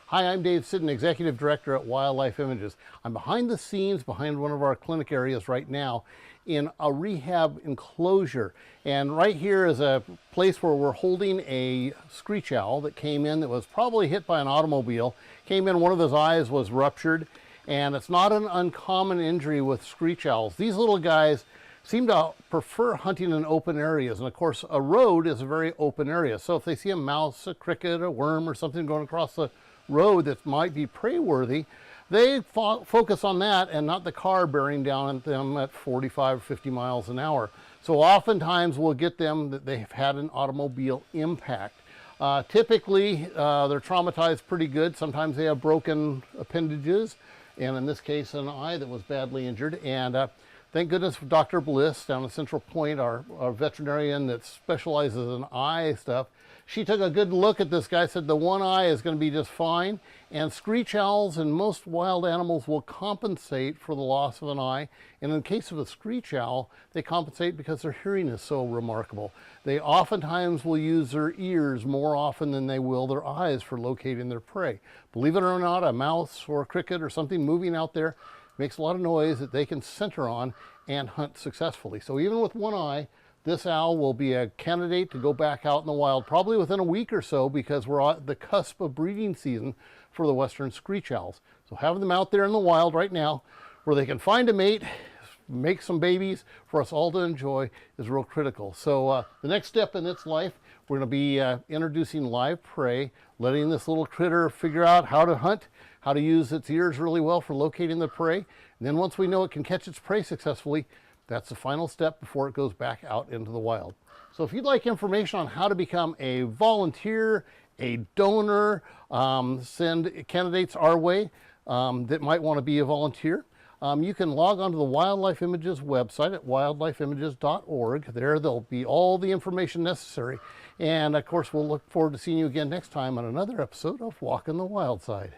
Hi, I'm Dave Sidden, Executive Director at Wildlife Images. I'm behind the scenes, behind one of our clinic areas right now in a rehab enclosure. And right here is a place where we're holding a screech owl that came in that was probably hit by an automobile. Came in, one of his eyes was ruptured, and it's not an uncommon injury with screech owls. These little guys seem to prefer hunting in open areas, and of course a road is a very open area. So if they see a mouse, a cricket, a worm, or something going across the road that might be prey worthy, they focus on that and not the car bearing down at them at 45 or 50 miles an hour. So oftentimes we'll get them that they've had an automobile impact. Typically they're traumatized pretty good. Sometimes they have broken appendages, and in this case an eye that was badly injured. And thank goodness for Dr. Bliss down at Central Point, our veterinarian that specializes in eye stuff. She took a good look at this guy, said the one eye is going to be just fine. And screech owls and most wild animals will compensate for the loss of an eye. And in the case of a screech owl, they compensate because their hearing is so remarkable. They oftentimes will use their ears more often than they will their eyes for locating their prey. Believe it or not, a mouse or a cricket or something moving out there makes a lot of noise that they can center on and hunt successfully. So even with one eye, this owl will be a candidate to go back out in the wild probably within a week or so, because we're at the cusp of breeding season for the western screech owls. So having them out there in the wild right now where they can find a mate, make some babies for us all to enjoy is real critical. So the next step in its life, we're going to be introducing live prey, letting this little critter figure out how to hunt, how to use its ears really well for locating the prey. And then once we know it can catch its prey successfully, that's the final step before it goes back out into the wild. So if you'd like information on how to become a volunteer, a donor, send candidates our way that might want to be a volunteer. You can log on to the Wildlife Images website at wildlifeimages.org. There, there'll be all the information necessary. And of course, we'll look forward to seeing you again next time on another episode of Walking the Wild Side.